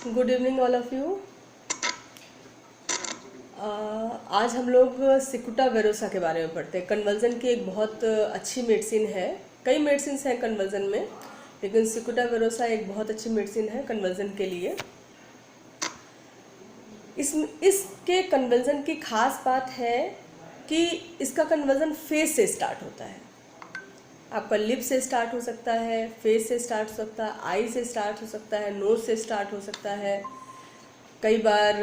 Good evening all of you. आज हम लोग सिकुटा वेरोसा के बारे में पढ़ते हैं। कन्वर्जन की एक बहुत अच्छी मेडिसिन है। कई मेडिसिन हैं कन्वर्जन में, लेकिन सिकुटा वेरोसा एक बहुत अच्छी मेडिसिन है कन्वर्जन के लिए। इसके कन्वर्जन की खास बात है कि इसका कन्वर्जन फेस से स्टार्ट होता है। आपका लिप से स्टार्ट हो सकता है, फेस से स्टार्ट हो सकता है, आई से स्टार्ट हो सकता है, नोज से स्टार्ट हो सकता है, कई बार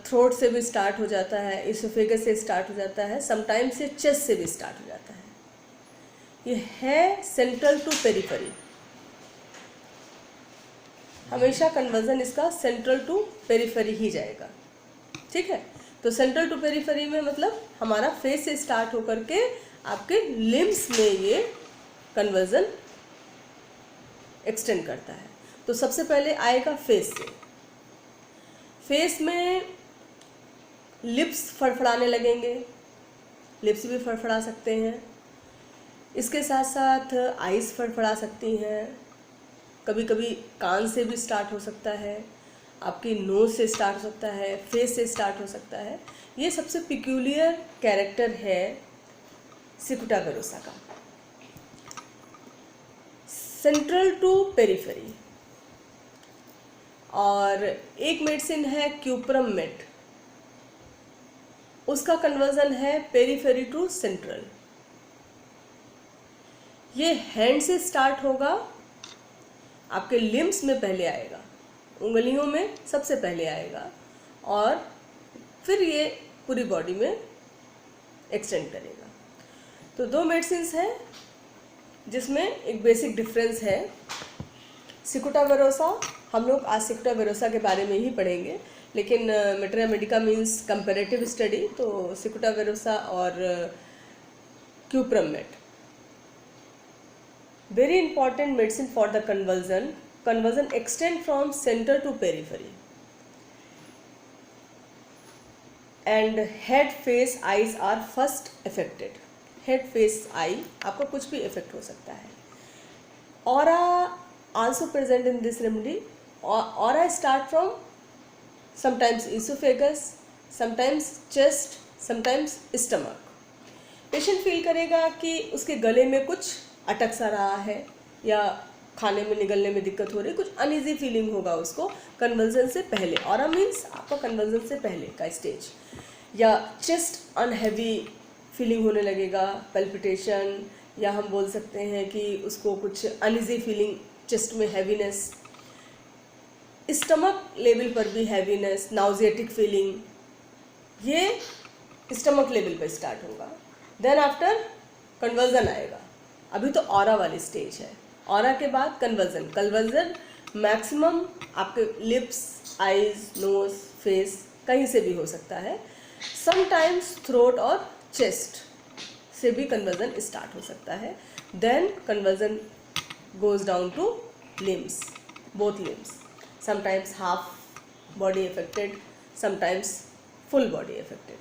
थ्रोट से भी स्टार्ट हो जाता है, इसोफेगस से स्टार्ट हो जाता है, समटाइम्स से चेस्ट से भी स्टार्ट हो जाता है। ये है सेंट्रल टू पेरिफेरी। हमेशा कन्वर्जन इसका सेंट्रल टू पेरिफेरी ही जाएगा। ठीक है, तो सेंट्रल टू पेरिफेरी में मतलब हमारा फेस से स्टार्ट होकर के आपके लिम्स में ये कन्वर्जन एक्सटेंड करता है। तो सबसे पहले आएगा फेस से। फेस में लिप्स फड़फड़ाने लगेंगे, लिप्स भी फड़फड़ा सकते हैं। इसके साथ साथ आईज फड़फड़ा सकती हैं, कभी कभी कान से भी स्टार्ट हो सकता है, आपकी नोज से स्टार्ट हो सकता है, फेस से स्टार्ट हो सकता है। ये सबसे पिक्यूलियर कैरेक्टर है सिकुटा वेरोसा का, सेंट्रल टू पेरिफेरी। और एक मेडिसिन है क्यूप्रम मेट, उसका कन्वर्जन है पेरिफेरी टू सेंट्रल। ये हैंड से स्टार्ट होगा, आपके लिम्स में पहले आएगा, उंगलियों में सबसे पहले आएगा और फिर ये पूरी बॉडी में एक्सटेंड करेगा। तो दो मेडिसिन्स हैं जिसमें एक बेसिक डिफरेंस है। सिकुटा वेरोसा, हम लोग आज सिकुटा वेरोसा के बारे में ही पढ़ेंगे, लेकिन materia medica means comparative study, तो सिकुटा वेरोसा और cuprum met very important medicine for the convulsion. Convulsion extend from centre to periphery and head, face, eyes are first affected. Head, face, eye आपका कुछ भी effect हो सकता है। Aura also present in this remedy. Aura start from sometimes esophagus, sometimes chest, sometimes stomach. Patient feel करेगा कि उसके गले में कुछ अटक सा रहा है या खाने में निगलने में दिक्कत हो रही है, कुछ अनइजी फीलिंग होगा उसको कन्वर्जन से पहले। ऑरा मीन्स आपका कन्वर्जन से पहले का स्टेज। या चेस्ट अनहेवी फीलिंग होने लगेगा, पल्पिटेशन, या हम बोल सकते हैं कि उसको कुछ अनइजी फीलिंग, चेस्ट में हैवीनेस, स्टमक लेवल पर भी हैवीनेस, नाउजिएटिक फीलिंग, ये स्टमक लेवल पर स्टार्ट होगा। देन आफ्टर कन्वर्जन आएगा। अभी तो ऑरा वाली स्टेज है, ऑरा के बाद कन्वर्जन। कन्वर्जन मैक्सिमम आपके लिप्स, आईज, नोज, फेस कहीं से भी हो सकता है। समटाइम्स थ्रोट और चेस्ट से भी कन्वर्जन स्टार्ट हो सकता है। Then conversion goes down to limbs, both limbs. Sometimes half body affected, sometimes full body affected.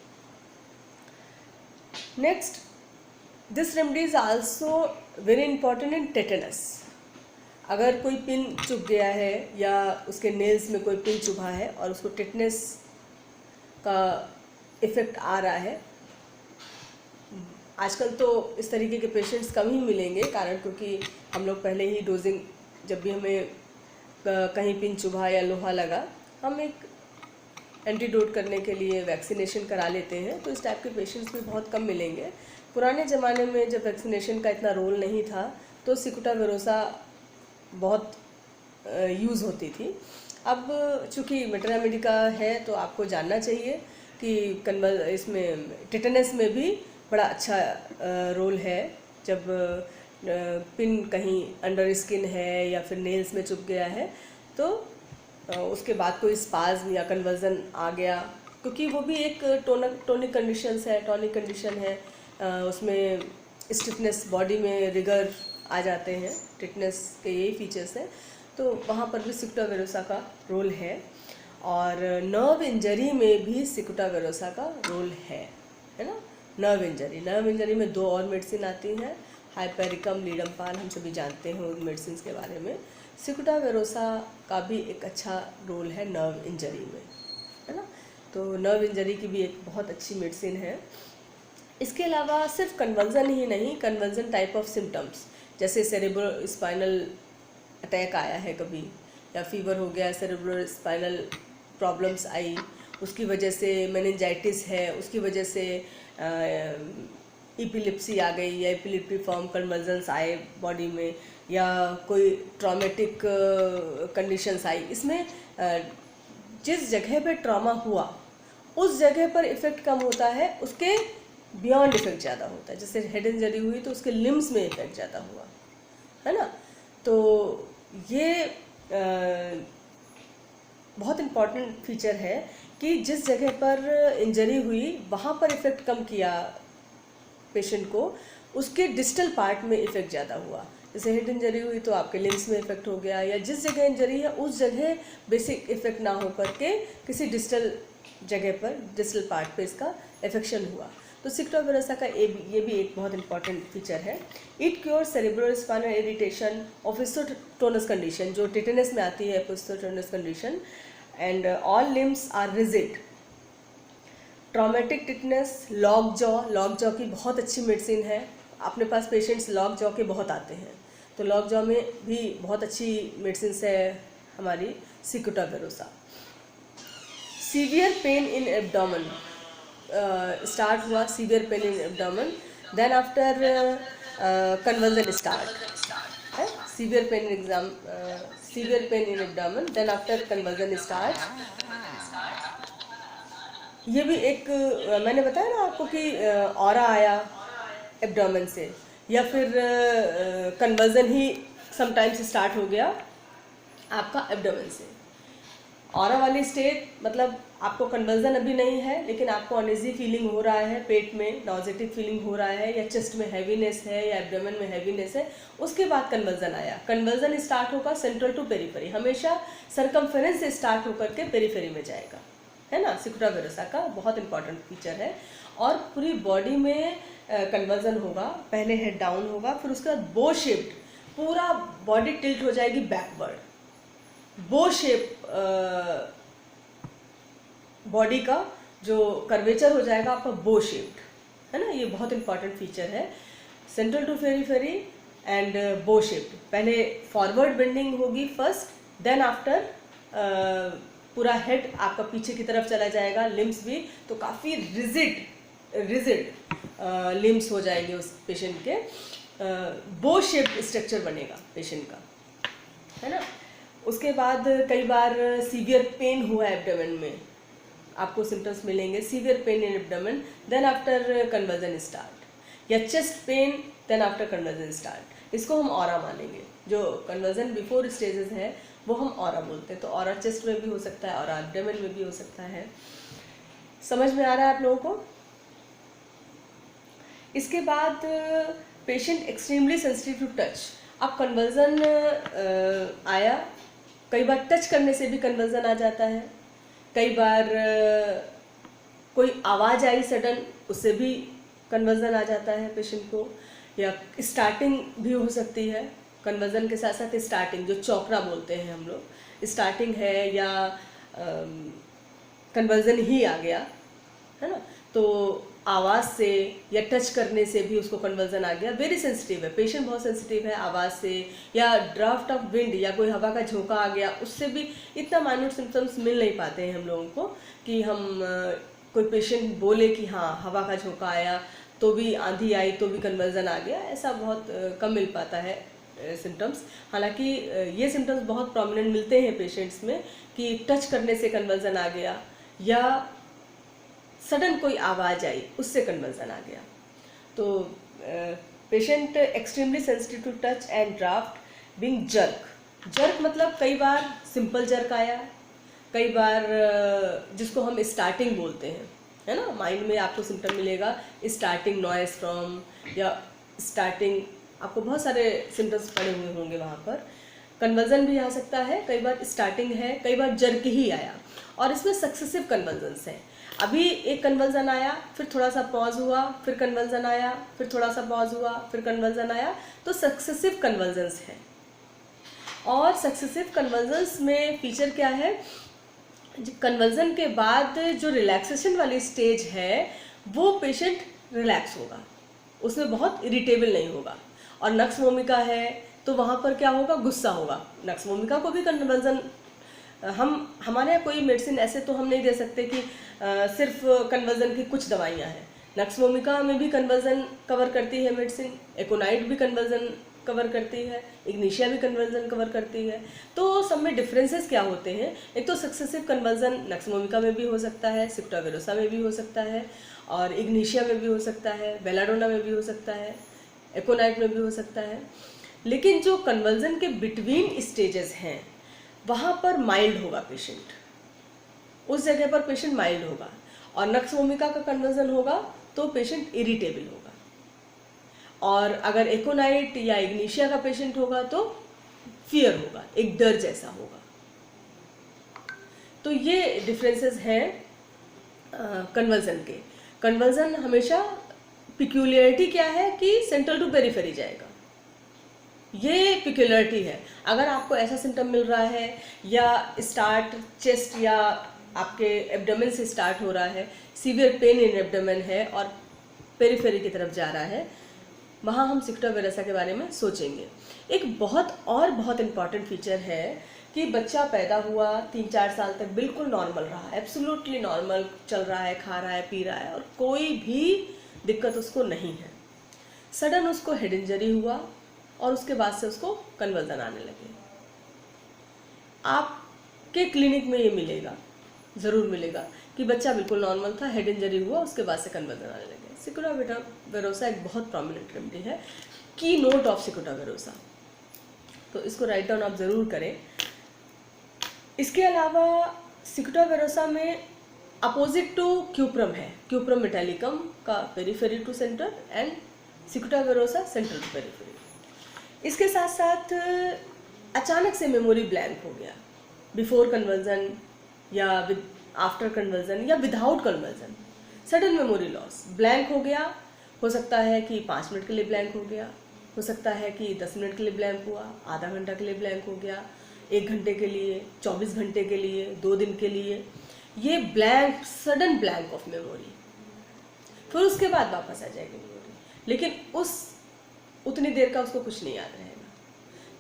Next, this remedy is also very important in tetanus. अगर कोई पिन चुभ गया है या उसके नेल्स में कोई पिन चुभा है और उसको टेटनस का इफेक्ट आ रहा है, आजकल तो इस तरीके के पेशेंट्स कम ही मिलेंगे, कारण क्योंकि हम लोग पहले ही डोजिंग, जब भी हमें कहीं पिन चुभा या लोहा लगा, हम एक एंटीडोट करने के लिए वैक्सीनेशन करा लेते हैं। तो इस टाइप के पेशेंट्स भी बहुत कम मिलेंगे। पुराने ज़माने में जब वैक्सीनेशन का इतना रोल नहीं था तो सिकुटा वेरोसा बहुत यूज़ होती थी। अब चूँकि मेटेरा मेडिका है तो आपको जानना चाहिए कि इसमें टेटनस में भी बड़ा अच्छा रोल है। जब पिन कहीं अंडर स्किन है या फिर नेल्स में चुभ गया है तो उसके बाद कोई स्पाज्म या कन्वर्जन आ गया, क्योंकि वो भी एक टॉनिक कंडीशन है, उसमें स्टिफनेस, बॉडी में रिगर आ जाते हैं, टिटनेस के यही फीचर्स हैं, तो वहाँ पर भी सिकुटा वेरोसा का रोल है। और नर्व इंजरी में भी सिकुटा वेरोसा का रोल है ना। नर्व इंजरी में दो और मेडिसिन आती हैं, हाइपेरिकम, लीडमपाल, हम सभी जानते हैं उन मेडिसिन के बारे में। सिकुटा वेरोसा का भी एक अच्छा रोल है नर्व इंजरी में, है ना। तो नर्व इंजरी की भी एक बहुत अच्छी मेडिसिन है। इसके अलावा सिर्फ कन्वर्जन ही नहीं, कन्वर्जन टाइप ऑफ सिम्टम्स, जैसे सेरेब्रो स्पाइनल अटैक आया है कभी, या फीवर हो गया, सेरेब्रो स्पाइनल प्रॉब्लम्स आई, उसकी वजह से मेनिंजाइटिस है, उसकी वजह से इपिलिप्सी आ गई या इपिलिप्टिफॉर्म कन्वर्जन्स आए बॉडी में, या कोई ट्रॉमेटिक कंडीशंस आई, इसमें जिस जगह पे ट्रॉमा हुआ उस जगह पर इफ़ेक्ट कम होता है, उसके बियॉन्ड इफ़ेक्ट ज़्यादा होता है। जैसे हेड इंजरी हुई तो उसके लिम्स में इफ़ेक्ट ज़्यादा हुआ, है ना। तो ये बहुत इम्पॉर्टेंट फीचर है कि जिस जगह पर इंजरी हुई वहाँ पर इफ़ेक्ट कम किया पेशेंट को, उसके डिस्टल पार्ट में इफ़ेक्ट ज़्यादा हुआ। जैसे हेड इंजरी हुई तो आपके लिम्स में इफ़ेक्ट हो गया, या जिस जगह इंजरी है उस जगह बेसिक इफ़ेक्ट ना हो करके किसी डिस्टल जगह पर, डिस्टल पार्ट पे इसका इफेक्शन हुआ। तो सिकुटा वेरोसा का ये भी एक बहुत इंपॉर्टेंट फीचर है। It cure cerebrospinal irritation, opisthotonos condition, जो टिटेनस में आती है opisthotonos condition, and all limbs are rigid. Traumatic tetanus, lockjaw की बहुत अच्छी मेडिसिन है। अपने पास पेशेंट्स लॉक जॉ के बहुत आते हैं, तो लॉक जॉ में भी बहुत अच्छी मेडिसिन है हमारी cicuta virosa. Severe pain in abdomen start हुआ, severe pain in abdomen, then after convulsion start है। Severe pain in abdomen, then after convulsion start. ये भी एक मैंने बताया ना आपको कि ऑरा आया एब्डोमेन से, या फिर कन्वर्जन ही समटाइम्स स्टार्ट हो गया आपका एब्डोमेन से। ऑरा वाली स्टेट मतलब आपको कन्वर्जन अभी नहीं है, लेकिन आपको अनईजी फीलिंग हो रहा है, पेट में नॉजेटिक फीलिंग हो रहा है, या चेस्ट में हैवीनेस है, या एब्डोमेन में हैवीनेस है, उसके बाद कन्वर्जन आया। कन्वर्जन स्टार्ट होगा सेंट्रल टू पेरीफेरी, हमेशा सरकमफेरेंस से स्टार्ट होकर के पेरीफेरी में जाएगा, है ना। सिकुटा वेरोसा का बहुत इंपॉर्टेंट फीचर है। और पूरी बॉडी में कन्वर्जन होगा, पहले हेड डाउन होगा, फिर उसके बाद बो शेप्ड, पूरा बॉडी टिल्ट हो जाएगी बैकवर्ड, बो शेप बॉडी का जो कर्वेचर हो जाएगा आपका बो शेप्ड, है ना। ये बहुत इंपॉर्टेंट फीचर है, सेंट्रल टू पेरीफेरी एंड बो शेप्ड। पहले फॉरवर्ड बेंडिंग होगी फर्स्ट, देन आफ्टर पूरा हेड आपका पीछे की तरफ चला जाएगा, लिम्स भी, तो काफ़ी रिजिड लिम्स हो जाएंगे उस पेशेंट के, बो शेप्ड स्ट्रक्चर बनेगा पेशेंट का, है ना। उसके बाद कई बार सीवियर पेन हुआ एब्डोमेन में, आपको सिम्टम्स मिलेंगे severe pain in abdomen, then after convulsion start, या chest pain then after convulsion start. इसको हम ऑरा मानेंगे। जो कन्वर्जन बिफोर स्टेजेस है वो हम ऑरा बोलते हैं। तो ऑरा चेस्ट में भी हो सकता है, ऑरा एब्डोमेन में भी हो सकता है। समझ में आ रहा है आप लोगों को? इसके बाद patient extremely sensitive to touch. अब कन्वर्जन आया, कई बार टच करने से भी कन्वर्जन आ जाता है, कई बार कोई आवाज़ आई सडन, उससे भी कन्वर्जन आ जाता है पेशेंट को, या स्टार्टिंग भी हो सकती है कन्वर्जन के साथ साथ स्टार्टिंग, जो चौकरा बोलते हैं हम लोग, स्टार्टिंग है या कन्वर्जन ही आ गया, है ना। तो आवाज़ से या टच करने से भी उसको कन्वर्जन आ गया, वेरी सेंसिटिव है, पेशेंट बहुत सेंसिटिव है। आवाज़ से या ड्राफ्ट ऑफ विंड या कोई हवा का झोंका आ गया, उससे भी इतना माइन्यूट सिम्टम्स मिल नहीं पाते हैं हम लोगों को कि हम कोई पेशेंट बोले कि हाँ हवा का झोंका आया तो भी, आंधी आई तो भी कन्वर्जन आ गया, ऐसा बहुत कम मिल पाता है सिम्टम्स। हालांकि ये सिम्टम्स बहुत प्रोमिनेंट मिलते हैं पेशेंट्स में कि टच करने से कन्वर्जन आ गया, या सडन कोई आवाज़ आई उससे कन्वर्जन आ गया। तो patient extremely sensitive to touch and draft being jerk मतलब कई बार सिंपल जर्क आया, कई बार जिसको हम स्टार्टिंग बोलते हैं, है ना। माइंड में आपको सिम्टम मिलेगा स्टार्टिंग नॉइस फ्रॉम, या स्टार्टिंग, आपको बहुत सारे सिम्टम्स पड़े हुए होंगे वहाँ पर। कन्वर्जन भी आ सकता है, कई बार स्टार्टिंग है, कई बार जर्क ही आया, और इसमें सक्सेसिव कन्वर्जन्स हैं। अभी एक कन्वर्जन आया, फिर थोड़ा सा पॉज हुआ, फिर कन्वर्जन आया, फिर थोड़ा सा पॉज हुआ, फिर कन्वर्जन आया, तो सक्सेसिव कन्वर्जन्स हैं। और सक्सेसिव कन्वर्जन्स में फीचर क्या है, कन्वर्जन के बाद जो रिलैक्सेशन वाली स्टेज है वो पेशेंट रिलैक्स होगा, उसमें बहुत इरिटेबल नहीं होगा। और नक्स वोमिका है तो वहाँ पर क्या होगा, गुस्सा होगा। नक्स वोमिका को भी कन्वर्जन हमारे यहाँ कोई मेडिसिन ऐसे तो हम नहीं दे सकते कि सिर्फ कन्वर्जन की कुछ दवाइयाँ हैं। नक्स वोमिका में भी कन्वर्जन कवर करती है मेडिसिन, एकोनाइट भी कन्वर्जन कवर करती है, इग्निशिया भी कन्वर्जन कवर करती है। तो सब में डिफरेंसेस क्या होते हैं, एक तो सक्सेसिव कन्वर्जन नक्स वोमिका में भी हो सकता है, सिकुटा वेरोसा में भी हो सकता है, और इग्निशिया में भी हो सकता है, बेलाडोना में भी हो सकता है, एकोनाइट में भी हो सकता है। लेकिन जो कन्वर्जन के बिटवीन स्टेजेस हैं वहाँ पर माइल्ड होगा पेशेंट, उस जगह पर पेशेंट माइल्ड होगा। और नक्स वोमिका का कन्वर्जन होगा तो पेशेंट इरिटेबल होगा, और अगर एकोनाइट या इग्निशिया का पेशेंट होगा तो फियर होगा, एक डर जैसा होगा। तो ये डिफरेंसेस हैं कन्वर्जन के। कन्वर्जन हमेशा पिक्यूलियरिटी क्या है कि सेंट्रल टू पेरिफेरी जाएगा, ये पिक्यूलियरिटी है। अगर आपको ऐसा सिम्टम मिल रहा है या स्टार्ट चेस्ट या आपके एब्डोमेन से स्टार्ट हो रहा है, सीवियर पेन इन एब्डोमेन है और पेरिफेरी की तरफ जा रहा है, वहाँ हम सिकुटा वेरोसा के बारे में सोचेंगे। एक बहुत इम्पॉर्टेंट फीचर है कि बच्चा पैदा हुआ 3-4 साल तक बिल्कुल नॉर्मल रहा, एब्सोल्युटली नॉर्मल चल रहा है, खा रहा है, पी रहा है और कोई भी दिक्कत उसको नहीं है। सडन उसको हेड इंजरी हुआ और उसके बाद से उसको कन्वर्जन आने लगे। आपके क्लिनिक में ये मिलेगा, ज़रूर मिलेगा कि बच्चा बिल्कुल नॉर्मल था, हेड इंजरी हुआ, उसके बाद से कन्वर्जन आने लगे। सिकुटा वेरोसा एक बहुत प्रोमिनेंट रेमेडी है, की नोट ऑफ सिकुटा वेरोसा, तो इसको राइट डाउन आप ज़रूर करें। इसके अलावा सिकुटा वेरोसा में अपोजिट टू क्यूप्रम है, क्यूप्रम मेटालिकम का periphery to centre and cicuta virosa central to periphery. इसके साथ साथ अचानक से मेमोरी ब्लैंक हो गया, बिफोर कन्वर्जन या आफ्टर कन्वर्जन या without convulsion, sudden memory loss, blank हो गया। हो सकता है कि 5 मिनट के लिए ब्लैंक हो गया, हो सकता है कि 10 मिनट के लिए ब्लैंक हुआ, आधा घंटा के लिए ब्लैंक हो गया, 1 घंटे के लिए, 24 घंटे के लिए, 2 दिन के लिए, ये blank, sudden blank of memory. फिर उसके बाद वापस आ जाएगी मेमोरी, लेकिन उतनी देर का उसको कुछ नहीं याद रहेगा।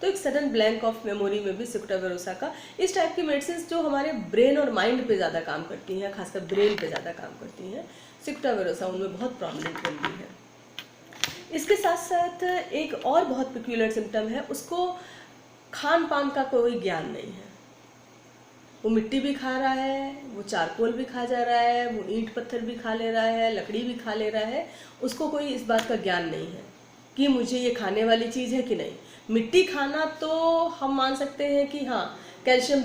तो एक सडन ब्लैंक ऑफ मेमोरी में भी सिकुटा वेरोसा का, इस टाइप की मेडिसिन जो हमारे ब्रेन और माइंड पे ज़्यादा काम करती हैं, खासकर ब्रेन पे ज़्यादा काम करती हैं, सिकुटा वेरोसा उनमें बहुत प्रॉमिनेंट रेमेडी है। इसके साथ साथ एक और बहुत पिक्यूलर सिम्टम है, उसको खान पान का कोई ज्ञान नहीं है। वो मिट्टी भी खा रहा है, वो चारकोल भी खा जा रहा है, वो ईंट पत्थर भी खा ले रहा है, लकड़ी भी खा ले रहा है, उसको कोई इस बात का ज्ञान नहीं है कि मुझे ये खाने वाली चीज़ है कि नहीं। मिट्टी खाना तो हम मान सकते हैं कि हाँ, कैल्शियम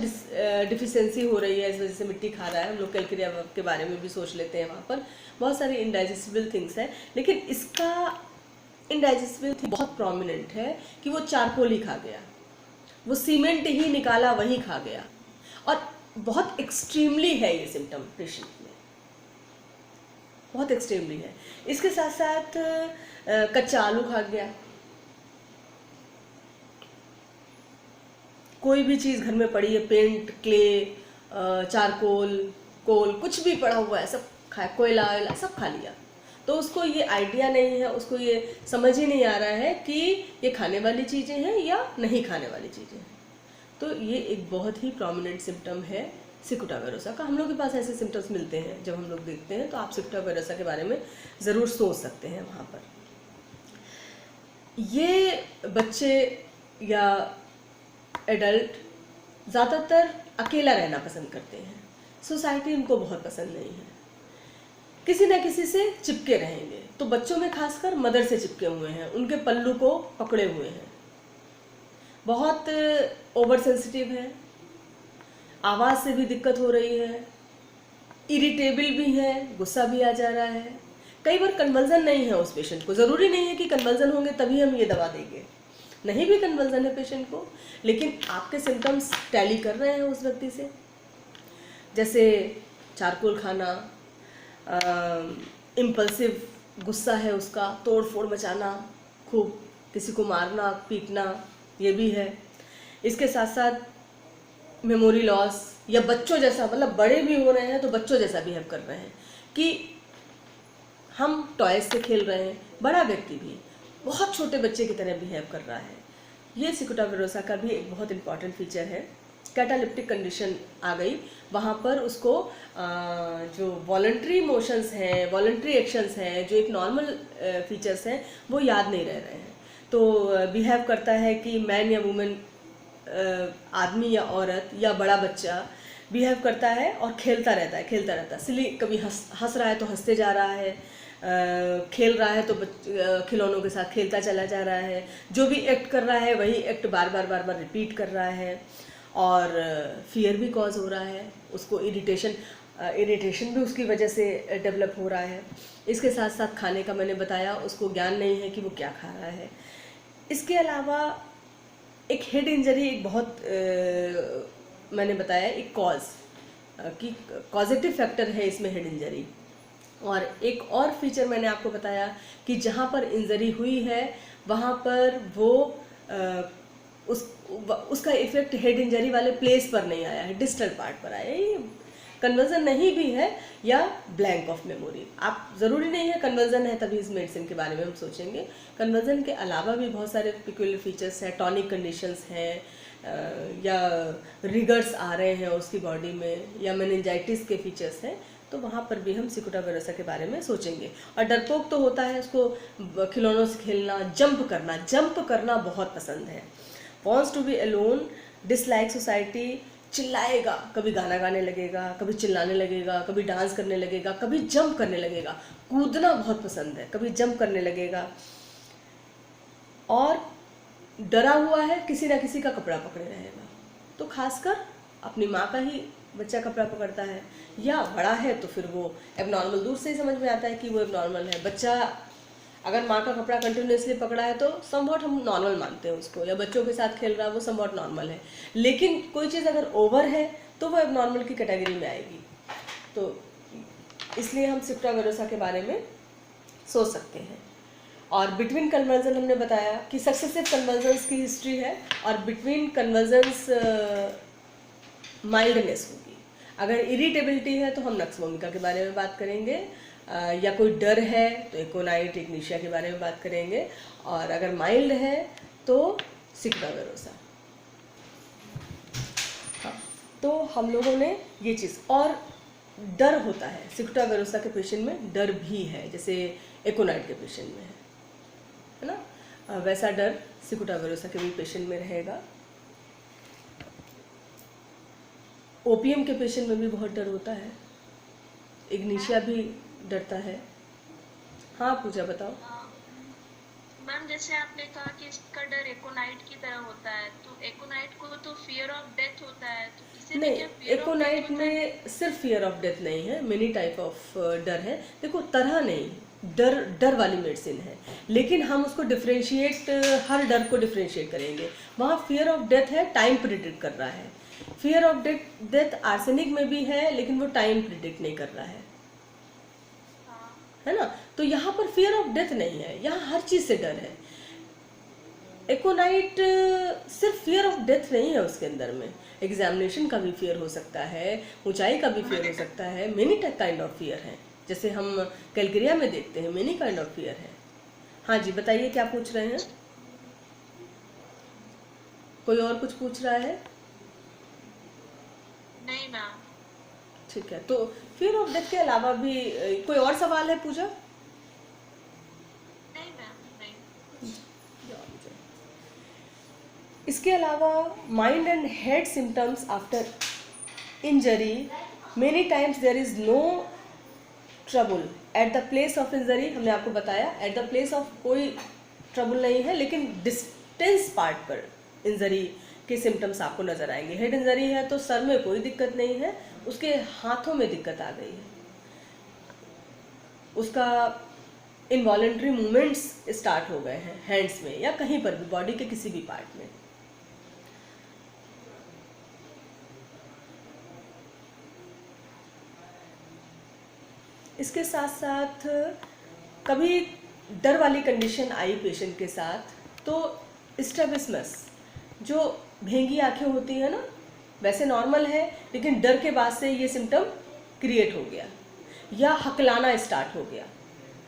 डिफिशियंसी हो रही है, इस वजह से मिट्टी खा रहा है, हम लोग कैलक्रिया के बारे में भी सोच लेते हैं, वहाँ पर बहुत सारी इनडाइजेस्टिबल थिंग्स हैं। लेकिन इसका इनडाइजेस्टिबल थिंग बहुत प्रोमिनेंट है कि वो चारकोल ही खा गया, वो सीमेंट ही निकाला वही खा गया, और बहुत एक्सट्रीमली है ये सिम्टम पेशेंट में, बहुत एक्सट्रीमली है। इसके साथ साथ कच्चा आलू खा गया, कोई भी चीज़ घर में पड़ी है, पेंट, क्ले, चारकोल, कोल, कुछ भी पड़ा हुआ है, सब खा, कोयला वोयला सब खा लिया। तो उसको ये आइडिया नहीं है, उसको ये समझ ही नहीं आ रहा है कि ये खाने वाली चीज़ें हैं या नहीं खाने वाली चीज़ें हैं। तो ये एक बहुत ही प्रोमिनेंट सिम्टम है सिकुटा वेरोसा का। हम लोग के पास ऐसे सिम्टम्स मिलते हैं, जब हम लोग देखते हैं तो आप सिकुटा वेरोसा के बारे में ज़रूर सोच सकते हैं। वहाँ पर ये बच्चे या एडल्ट ज़्यादातर अकेला रहना पसंद करते हैं, सोसाइटी उनको बहुत पसंद नहीं है, किसी न किसी से चिपके रहेंगे। तो बच्चों में खासकर मदर से चिपके हुए हैं, उनके पल्लू को पकड़े हुए हैं, बहुत ओवर सेंसिटिव है, आवाज़ से भी दिक्कत हो रही है, इरिटेबल भी है, गुस्सा भी आ जा रहा है। कई बार कन्वर्जन नहीं है उस पेशेंट को, ज़रूरी नहीं है कि कन्वर्जन होंगे तभी हम ये दवा देंगे, नहीं भी कन्वर्जन है पेशेंट को, लेकिन आपके सिम्टम्स टैली कर रहे हैं उस व्यक्ति से, जैसे चारकोल खाना, इम्पल्सिव गुस्सा है उसका, तोड़ फोड़ मचाना, खूब किसी को मारना पीटना, ये भी है, इसके साथ साथ मेमोरी लॉस, या बच्चों जैसा, मतलब बड़े भी हो रहे हैं तो बच्चों जैसा बिहेव कर रहे हैं कि हम टॉयज से खेल रहे हैं, बड़ा व्यक्ति भी बहुत छोटे बच्चे की तरह बिहेव कर रहा है। ये सिकुटा वेरोसा का भी एक बहुत इंपॉर्टेंट फीचर है। कैटालिप्टिक कंडीशन आ गई, वहाँ पर उसको जो वॉलंटरी मोशंस हैं, वॉलंटरी एक्शंस हैं, जो एक नॉर्मल फीचर्स हैं, वो याद नहीं रह रहे हैं। तो बिहेव करता है कि मैन या वुमेन, आदमी या औरत या बड़ा बच्चा बिहेव करता है और खेलता रहता है सिली, कभी हंस रहा है तो हंसते जा रहा है, खेल रहा है तो खिलौनों के साथ खेलता चला जा रहा है, जो भी एक्ट कर रहा है वही एक्ट बार बार रिपीट कर रहा है, और फियर भी कॉज हो रहा है उसको, इरिटेशन भी उसकी वजह से डेवलप हो रहा है। इसके साथ साथ खाने का मैंने बताया, उसको ज्ञान नहीं है कि वो क्या खा रहा है। इसके अलावा एक हेड इंजरी, एक बहुत मैंने बताया एक कि कॉजेटिव फैक्टर है इसमें हेड इंजरी। और एक और फीचर मैंने आपको बताया कि जहाँ पर इंजरी हुई है वहाँ पर वो उसका इफेक्ट हेड इंजरी वाले प्लेस पर नहीं आया है, डिस्टल पार्ट पर आया है। कन्वर्जन नहीं भी है या ब्लैंक ऑफ मेमोरी, आप ज़रूरी नहीं है कन्वर्जन है तभी इस मेडिसिन के बारे में हम सोचेंगे। कन्वर्जन के अलावा भी बहुत सारे पिक्युलर फीचर्स हैं, टॉनिक कंडीशंस हैं, या रिगर्स आ रहे हैं उसकी बॉडी में, या मेनिंजाइटिस के फीचर्स हैं, तो वहाँ पर भी हम सिकुटा वेरोसा के बारे में सोचेंगे। और डरपोक तो होता है, उसको खिलौनों से खेलना, जंप करना बहुत पसंद है। Wants to be alone, dislike society, चिल्लाएगा, कभी गाना गाने लगेगा, कभी चिल्लाने लगेगा, कभी डांस करने लगेगा, कभी जंप करने लगेगा, कूदना बहुत पसंद है, कभी जंप करने लगेगा, और डरा हुआ है किसी ना किसी का कपड़ा पकड़े रहेगा। तो खासकर अपनी माँ का ही बच्चा कपड़ा पकड़ता है, या बड़ा है तो फिर वो एबनॉर्मल, दूर से ही समझ में आता है कि वो एबनॉर्मल है। बच्चा अगर माँ का कपड़ा कंटिन्यूसली पकड़ा है तो समवॉट हम नॉर्मल मानते हैं उसको, या बच्चों के साथ खेल रहा है वो समवॉट नॉर्मल है। लेकिन कोई चीज़ अगर ओवर है तो वो एबनॉर्मल की कैटेगरी में आएगी। तो इसलिए हम सिकुटा वेरोसा के बारे में सोच सकते हैं। और बिटवीन कन्वर्जन हमने बताया कि सक्सेसिव कन्वर्जन्स की हिस्ट्री है, और बिटवीन कन्वर्जन्स माइल्डनेस होगी। अगर इरिटेबिलिटी है तो हम नक्स वोमिका के बारे में बात करेंगे, या कोई डर है तो एकोनाइट, इग्निशिया के बारे में बात करेंगे, और अगर माइल्ड है तो सिकुटा वेरोसा। हाँ, तो हम लोगों ने ये चीज़, और डर होता है सिकुटा वेरोसा के पेशेंट में, डर भी है जैसे एकोनाइट के पेशेंट में है ना, वैसा डर सिकुटा वेरोसा के भी पेशेंट में रहेगा। ओपीएम के पेशेंट में भी बहुत डर होता है, इग्निशिया भी डरता है। हाँ पूजा बताओ। मैम जैसे आपने कहा कि इसका डर एकोनाइट की तरह होता है, तो एकोनाइट को तो फियर ऑफ डेथ होता है, तो इसे भी क्या फियर ऑफ डेथ होता है? एकोनाइट में सिर्फ फियर ऑफ डेथ नहीं है, मेनी टाइप ऑफ डर है। देखो तरह नहीं, डर वाली मेडिसिन है, लेकिन हम उसको डिफ्रेंशिएट, हर डर को डिफ्रेंशिएट करेंगे। वहाँ फियर ऑफ डेथ है, टाइम प्रिडिक्ट कर रहा है। फियर ऑफ डेथ आर्सेनिक में भी है, लेकिन वो टाइम प्रिडिक्ट नहीं कर रहा है ना। तो यहाँ पर फियर ऑफ डेथ नहीं है, यहाँ हर चीज से डर है। एकोनाइट सिर्फ फियर ऑफ डेथ नहीं है उसके अंदर में, एग्जामिनेशन का भी फियर हो सकता है, ऊंचाई का भी फियर हो सकता है, मेनी काइंड ऑफ फियर है, जैसे हम कैलगरिया में देखते हैं, मेनी काइंड ऑफ फियर है। हाँ जी बताइए क्या पूछ रहे हैं, कोई और कुछ पूछ रहा है? नहीं मैम। ठीक है, तो फियर ऑफ डेथ के अलावा भी कोई और सवाल है पूजा? नहीं मैम, नहीं। इसके अलावा mind and head symptoms after injury, many times there is no trouble at the place of injury. हमने आपको बताया एट द प्लेस ऑफ कोई ट्रबल नहीं है, लेकिन डिस्टेंस पार्ट पर इंजरी के सिम्टम्स आपको नजर आएंगे। हेड इंजरी है तो सर में कोई दिक्कत नहीं है, उसके हाथों में दिक्कत आ गई है, उसका इनवॉलेंट्री मूवमेंट्स स्टार्ट हो गए हैं हैंड्स में या कहीं पर भी, बॉडी के किसी भी पार्ट में। इसके साथ साथ कभी डर वाली कंडीशन आई पेशेंट के साथ, तो स्ट्रैबिस्मस जो भेंगी आंखें होती है ना, वैसे नॉर्मल है, लेकिन डर के बाद से ये सिम्टम क्रिएट हो गया, या हकलाना स्टार्ट हो गया,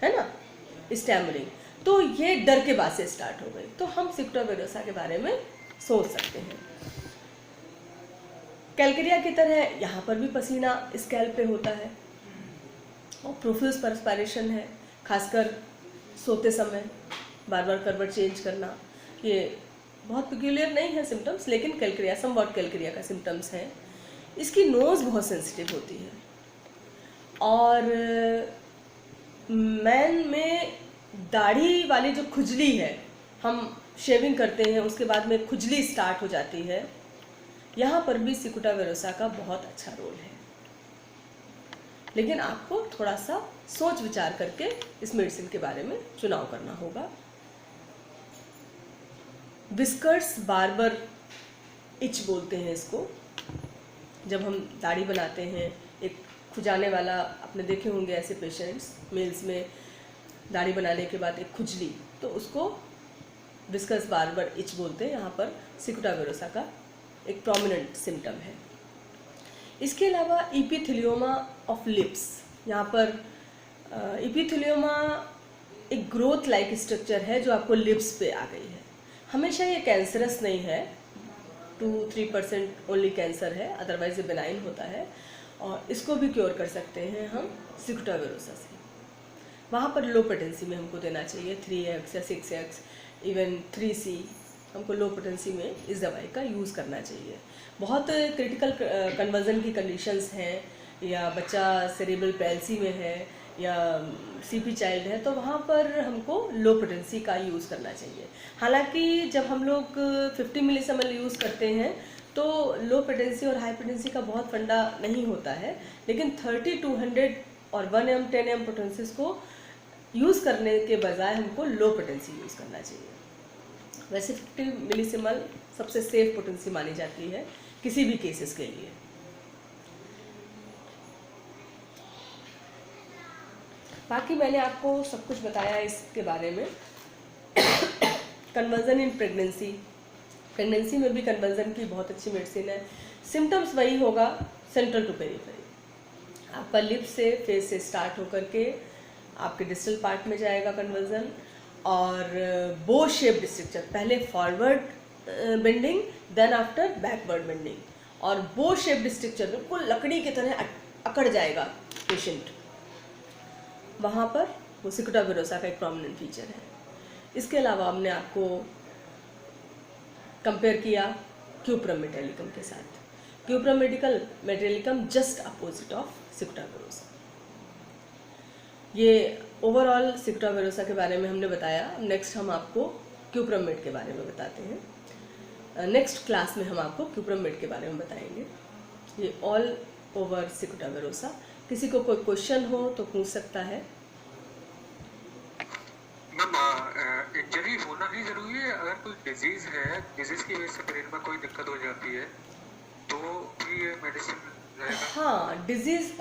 है ना, स्टैमरिंग, तो ये डर के बाद से स्टार्ट हो गई, तो हम सिकुटा वेरोसा के बारे में सोच सकते हैं। कैलकेरिया की तरह यहाँ पर भी पसीना स्कैल्प पे होता है और प्रोफ्यूज परस्पायरेशन है, खासकर सोते समय बार बार करवट चेंज करना। ये बहुत पिक्यूलियर नहीं है सिम्टम्स, लेकिन कैलकेरिया समवॉट कैलकेरिया का सिम्टम्स हैं। इसकी नोज़ बहुत सेंसिटिव होती है और मैन में दाढ़ी वाली जो खुजली है, हम शेविंग करते हैं उसके बाद में खुजली स्टार्ट हो जाती है, यहाँ पर भी सिकुटा वेरोसा का बहुत अच्छा रोल है। लेकिन आपको थोड़ा सा सोच विचार करके इस मेडिसिन के बारे में चुनाव करना होगा। विस्कर्स बार्बर इच बोलते हैं इसको। जब हम दाढ़ी बनाते हैं, एक खुजाने वाला, आपने देखे होंगे ऐसे पेशेंट्स, मेल्स में दाढ़ी बनाने के बाद एक खुजली, तो उसको विस्कर्स बार्बर इच बोलते हैं। यहाँ पर सिकुटा वेरोसा का एक प्रोमिनेंट सिम्टम है। इसके अलावा इपिथेलियोमा ऑफ लिप्स, यहाँ पर इपिथेलियोमा एक ग्रोथ लाइक स्ट्रक्चर है जो आपको लिप्स पे आ गई है। हमेशा ये कैंसरस नहीं है, 2-3% ओनली कैंसर है, अदरवाइज ये बेनाइन होता है और इसको भी क्योर कर सकते हैं हम सिकुटा वेरोसा से। वहाँ पर लो पोटेंसी में हमको देना चाहिए, 3x या 6x, इवन 3C, हमको लो पोटेंसी में इस दवाई का यूज़ करना चाहिए। बहुत क्रिटिकल कन्वर्जन की कंडीशंस हैं, या बच्चा सेरेब्रल पैल्सी में है, या सीपी चाइल्ड है, तो वहाँ पर हमको लो पोटेंसी का यूज़ करना चाहिए। हालांकि जब हम लोग 50 मिलीसिमल यूज़ करते हैं तो लो पोटेंसी और हाई पोटेंसी का बहुत फंडा नहीं होता है, लेकिन 30, 200 और 1M 10M पोटेंसीज को यूज़ करने के बजाय हमको लो पोटेंसी यूज़ करना चाहिए। वैसे 50 मिलीसिमल सबसे सेफ पोटेंसी मानी जाती है किसी भी केसेस के लिए। बाकी मैंने आपको सब कुछ बताया इसके बारे में। कन्वर्जन इन प्रेगनेंसी, प्रेगनेंसी में भी कन्वर्जन की बहुत अच्छी मेडिसिन है। सिम्टम्स वही होगा, सेंट्रल टू पेरिफेरी। आपका लिप से, फेस से स्टार्ट होकर के आपके डिस्टल पार्ट में जाएगा कन्वर्जन, और बो शेप्ड स्ट्रक्चर, पहले forward bending, then after backward bending, और बो शेप्ड स्ट्रक्चर बिल्कुल लकड़ी की तरह अकड़ जाएगा पेशेंट। वहाँ पर वो सिकुटा वेरोसा का एक प्रोमिनेंट फीचर है। इसके अलावा हमने आपको कंपेयर किया क्यूप्रम मेटेलिकम के साथ। Cuprum metallicum just opposite of cicuta virosa. ये ओवरऑल सिकुटा वेरोसा के बारे में हमने बताया। नेक्स्ट हम आपको क्यूप्रम मेट के बारे में बताते हैं। नेक्स्ट क्लास में हम आपको क्यूप्रम मेट के बारे में बताएंगे। ये ऑल ओवर सिकुटा वेरोसा। किसी को कोई क्वेश्चन हो तो पूछ सकता है। मैम, इंजरी होना ही जरूरी है? अगर कोई डिजीज है, डिजीज की वजह से ब्रेन में कोई दिक्कत हो जाती है, तो भी ये मेडिसिन रहेगा? हाँ, डिजीज,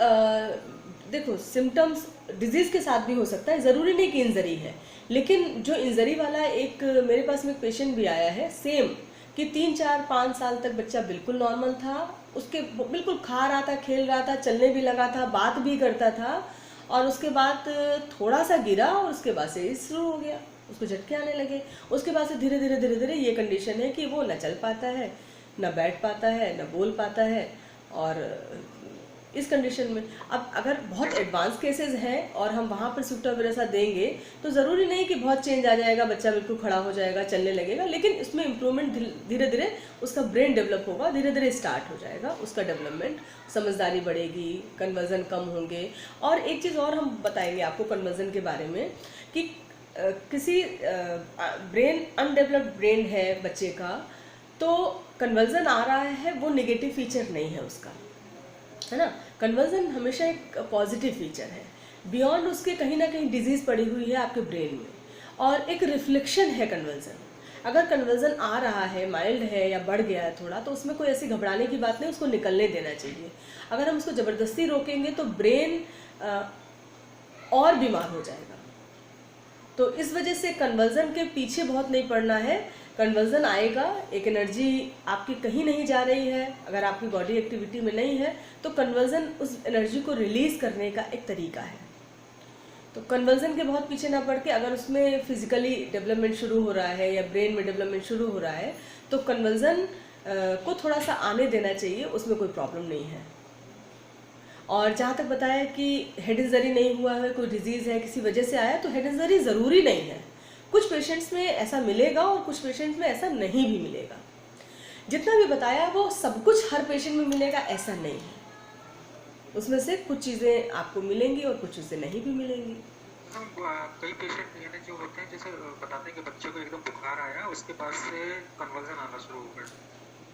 देखो सिम्टम्स डिजीज के साथ भी हो सकता है, ज़रूरी नहीं कि इंजरी है। लेकिन जो इंजरी वाला, एक मेरे पास में एक पेशेंट भी आया है सेम, कि 3, 4, 5 साल तक बच्चा बिल्कुल नॉर्मल था, उसके बिल्कुल खा रहा था, खेल रहा था, चलने भी लगा था, बात भी करता था, और उसके बाद थोड़ा सा गिरा और उसके बाद से शुरू हो गया, उसको झटके आने लगे। उसके बाद से धीरे धीरे धीरे धीरे ये कंडीशन है कि वो न चल पाता है, न बैठ पाता है, न बोल पाता है। और इस कंडीशन में अब अगर बहुत एडवांस केसेस हैं और हम वहाँ पर सिकुटा वेरोसा देंगे तो ज़रूरी नहीं कि बहुत चेंज आ जाएगा, बच्चा बिल्कुल खड़ा हो जाएगा, चलने लगेगा, लेकिन इसमें इम्प्रूवमेंट धीरे धीरे उसका ब्रेन डेवलप होगा, धीरे धीरे स्टार्ट हो जाएगा उसका डेवलपमेंट, समझदारी बढ़ेगी, कन्वर्जन कम होंगे। और एक चीज़ और हम बताएंगे आपको कन्वर्जन के बारे में कि किसी ब्रेन अनडेवलप्ड ब्रेन है बच्चे का, तो कन्वर्जन आ रहा है वो नेगेटिव फीचर नहीं है उसका, है ना। कन्वर्जन हमेशा एक पॉजिटिव फीचर है। बियॉन्ड उसके कहीं ना कहीं डिजीज़ पड़ी हुई है आपके ब्रेन में, और एक रिफ्लेक्शन है कन्वर्जन। अगर कन्वर्जन आ रहा है, माइल्ड है या बढ़ गया है थोड़ा, तो उसमें कोई ऐसी घबराने की बात नहीं, उसको निकलने देना चाहिए। अगर हम उसको ज़बरदस्ती रोकेंगे तो ब्रेन और बीमार हो जाएगा। तो इस वजह से कन्वर्जन के पीछे बहुत नहीं पड़ना है, कन्वर्जन आएगा, एक एनर्जी आपकी कहीं नहीं जा रही है, अगर आपकी बॉडी एक्टिविटी में नहीं है तो कन्वर्जन उस एनर्जी को रिलीज करने का एक तरीका है। तो कन्वर्जन के बहुत पीछे ना पड़ के अगर उसमें फिजिकली डेवलपमेंट शुरू हो रहा है या ब्रेन में डेवलपमेंट शुरू हो रहा है तो कन्वर्जन को थोड़ा सा आने देना चाहिए, उसमें कोई प्रॉब्लम नहीं है। और जहाँ तक बताया कि हेड इंजरी नहीं हुआ है, कोई डिजीज़ है, किसी वजह से आया, तो हेड इंजरी ज़रूरी नहीं है। कुछ पेशेंट्स में ऐसा मिलेगा और कुछ पेशेंट्स में ऐसा नहीं भी मिलेगा। जितना भी बताया वो सब कुछ हर पेशेंट में मिलेगा ऐसा नहीं है, उसमें से कुछ चीज़ें आपको मिलेंगी और कुछ चीज़ें नहीं भी मिलेंगी। कई पेशेंट यानी जो होते हैं जैसे बताते हैं कि बच्चे को एकदम बुखार आया, उसके बाद से कन्वर्जन आना शुरू हो गया।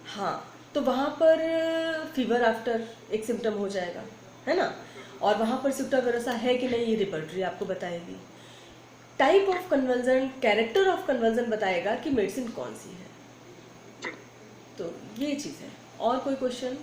हाँ, तो वहाँ पर फीवर आफ्टर एक सिम्टम हो जाएगा, है ना, और वहाँ पर सिप्टा वेरोसा है कि नहीं ये रिपर्टरी आपको बताएगी। Type of conversion, character of conversion बताएगा कि मेडिसिन कौन सी है। तो ये चीज़ है। और कोई क्वेश्चन?